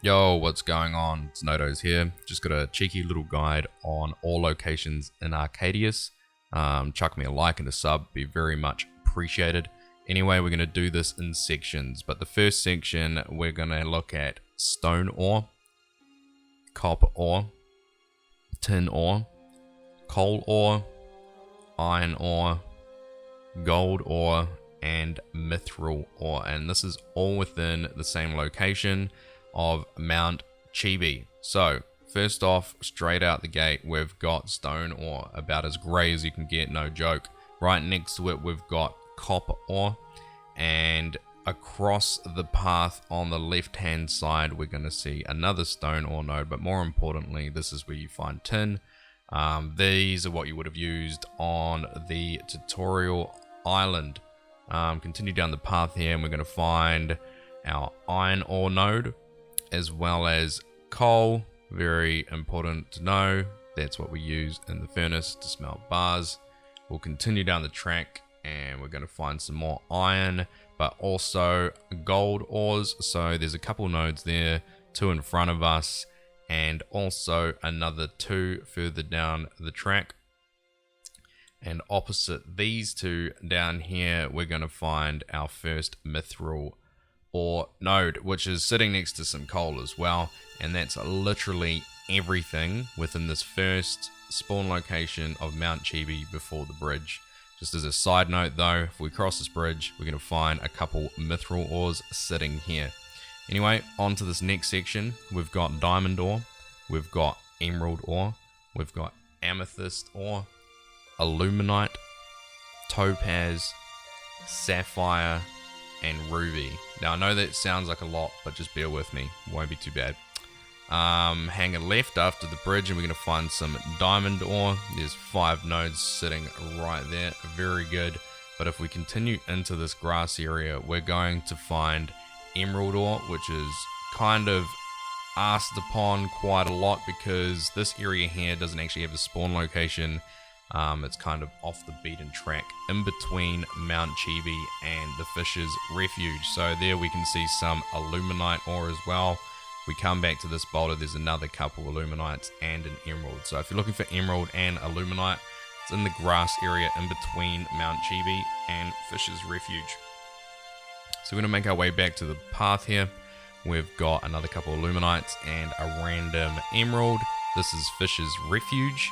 Yo, what's going on? It's nohdoze here. Just got a cheeky little guide on all locations in Arcadius. Chuck me a like and a sub, be very much appreciated. Anyway, we're going to do this in sections, but the first section we're going to look at stone ore, copper ore, tin ore, coal ore, iron ore, gold ore, and mithril ore, and this is all within the same location of Mount Chibi. So first off, straight out the gate, we've got stone ore, about as grey as you can get, no joke. Right next to it we've got copper ore, and across the path on the left hand side we're going to see another stone ore node, but more importantly this is where you find tin. These are what you would have used on the tutorial island. Continue down the path here and we're going to find our iron ore node, as well as coal. Very important to know, that's what we use in the furnace to smelt bars. We'll continue down the track and we're going to find some more iron, but also gold ores. So there's a couple nodes there, two in front of us and also another two further down the track. And opposite these two down here we're going to find our first mithril ore node, which is sitting next to some coal as well, and that's literally everything within this first spawn location of Mount Chibi before the bridge. Just as a side note though, if we cross this bridge we're going to find a couple mithril ores sitting here. Anyway, on to this next section. We've got diamond ore, we've got emerald ore, we've got amethyst ore, Aluminite, Topaz, Sapphire, and Ruby. Now I know that sounds like a lot, but just bear with me, won't be too bad. Hang a left after the bridge and we're going to find some diamond ore. There's 5 nodes sitting right there, very good. But if we continue into this grass area we're going to find emerald ore, which is kind of asked upon quite a lot because this area here doesn't actually have a spawn location. It's kind of off the beaten track in between Mount Chibi and the Fish's Refuge. So there we can see some Aluminite ore as well. If we come back to this boulder, there's another couple Aluminites and an emerald. So if you're looking for emerald and Aluminite, it's in the grass area in between Mount Chibi and Fish's Refuge. So we're going to make our way back to the path here. We've got another couple Aluminites and a random emerald. This is Fish's Refuge.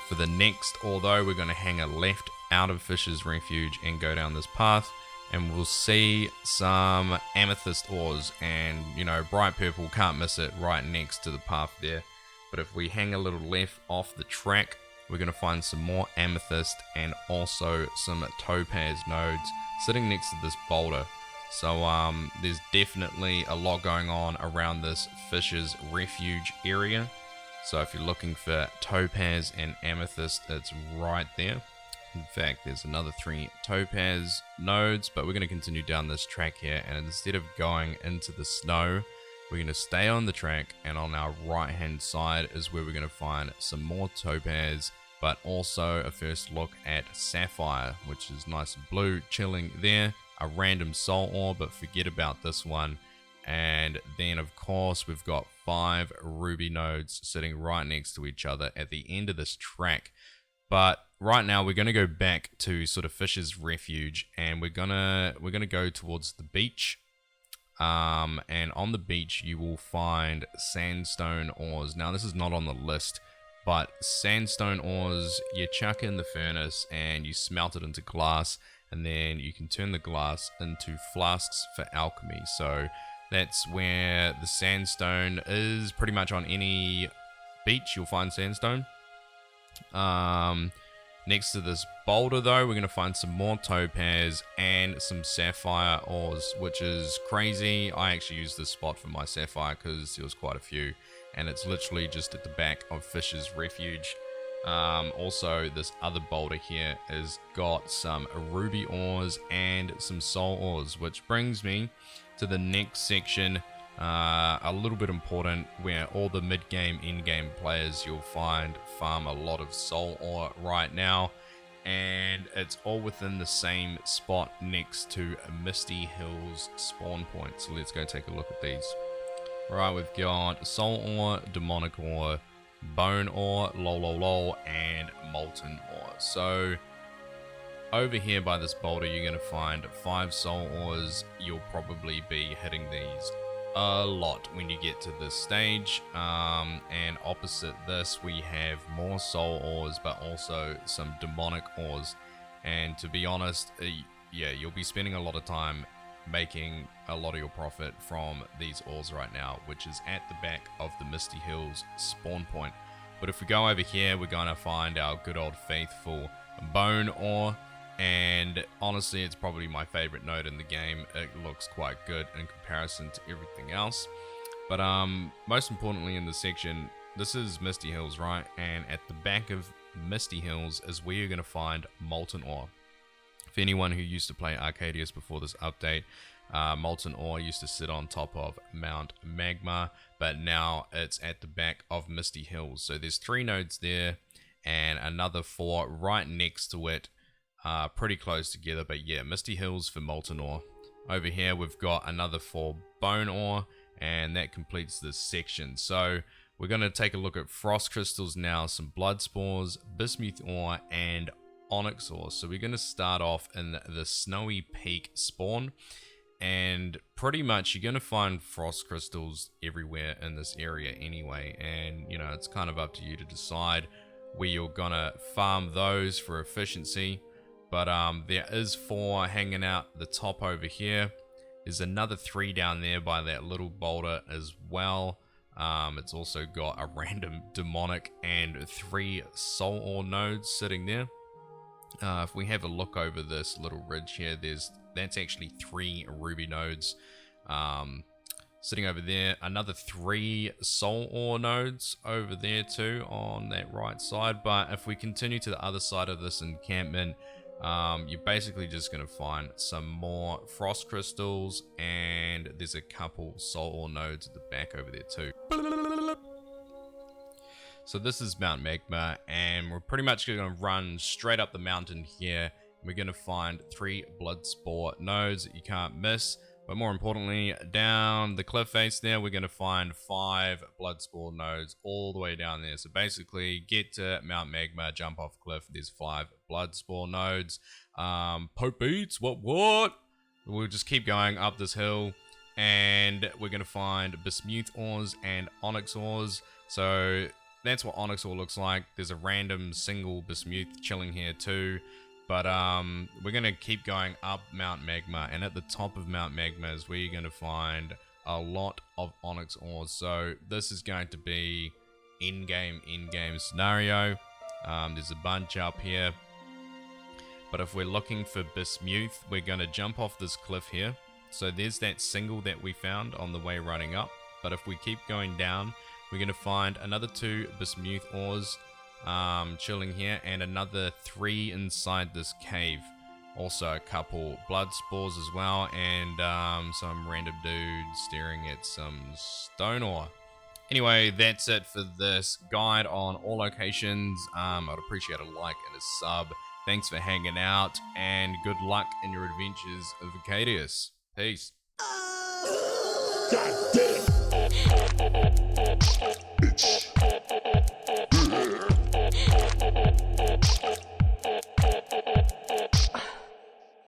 For the next, although we're going to hang a left out of Fish's Refuge and go down this path, and we'll see some amethyst ores, and you know, bright purple, can't miss it, right next to the path there. But if we hang a little left off the track, we're going to find some more amethyst and also some topaz nodes sitting next to this boulder. So there's definitely a lot going on around this Fish's Refuge area. So if you're looking for topaz and amethyst, it's right there. In fact, there's another 3 topaz nodes, but we're going to continue down this track here, and instead of going into the snow, we're going to stay on the track, and on our right hand side is where we're going to find some more topaz, but also a first look at sapphire, which is nice and blue, chilling there. A random soul ore, but forget about this one. And then of course we've got 5 ruby nodes sitting right next to each other at the end of this track. But right now we're going to go back to sort of Fish's Refuge, and we're gonna go towards the beach. And on the beach you will find sandstone ores. Now this is not on the list, but sandstone ores you chuck in the furnace and you smelt it into glass, and then you can turn the glass into flasks for alchemy. So that's where the sandstone is. Pretty much on any beach you'll find sandstone. Next to this boulder though, we're going to find some more topaz and some sapphire ores, which is crazy. I actually used this spot for my sapphire because there was quite a few, and it's literally just at the back of Fish's Refuge. Also this other boulder here has got some ruby ores and some soul ores, which brings me to the next section, a little bit important, where all the mid-game, in-game players you'll find farm a lot of soul ore right now, and it's all within the same spot next to Misty Hills spawn point. So let's go take a look at these. Right, we've got soul ore, demonic ore, bone ore, lol, and molten ore. So over here by this boulder, you're going to find 5 soul ores. You'll probably be hitting these a lot when you get to this stage. And opposite this, we have more soul ores, but also some demonic ores. And to be honest, yeah, you'll be spending a lot of time making a lot of your profit from these ores right now, which is at the back of the Misty Hills spawn point. But if we go over here, we're going to find our good old faithful bone ore. And honestly, it's probably my favorite node in the game. It looks quite good in comparison to everything else. But most importantly in this section, this is Misty Hills, right? And at the back of Misty Hills is where you're going to find molten ore. For anyone who used to play Arcadius before this update, molten ore used to sit on top of Mount Magma, but now it's at the back of Misty Hills. So there's 3 nodes there and another 4 right next to it. Pretty close together, but yeah, Misty Hills for molten ore. Over here we've got another 4 bone ore, and that completes this section. So we're going to take a look at frost crystals now, some blood spores, bismuth ore, and onyx ore. So we're going to start off in the Snowy Peak spawn, and pretty much you're going to find frost crystals everywhere in this area anyway, and you know, it's kind of up to you to decide where you're going to farm those for efficiency. But there is 4 hanging out the top over here. There's another 3 down there by that little boulder as well. It's also got a random demonic and 3 soul ore nodes sitting there. If we have a look over this little ridge here, that's actually 3 ruby nodes sitting over there. Another 3 soul ore nodes over there too on that right side. But if we continue to the other side of this encampment, you're basically just going to find some more frost crystals, and there's a couple soul ore nodes at the back over there too. So this is Mount Magma, and we're pretty much going to run straight up the mountain here. We're going to find 3 blood spore nodes that you can't miss. But more importantly, down the cliff face there, we're going to find 5 blood spore nodes all the way down there. So basically, get to Mount Magma, jump off a cliff, there's 5 blood spore nodes. Pope beats, what? We'll just keep going up this hill, and we're going to find bismuth ores and onyx ores. So that's what onyx ore looks like. There's a random single bismuth chilling here too. But we're going to keep going up Mount Magma, and at the top of Mount Magma is where you're going to find a lot of onyx ores. So this is going to be in-game scenario. There's a bunch up here. But if we're looking for bismuth, we're going to jump off this cliff here. So there's that single that we found on the way running up. But if we keep going down, we're going to find another 2 bismuth ores chilling here, and another 3 inside this cave. Also a couple blood spores as well, and some random dude staring at some stone ore. Anyway, that's it for this guide on all locations. I'd appreciate a like and a sub. Thanks for hanging out, and good luck in your adventures of Arcadius. Peace. God damn.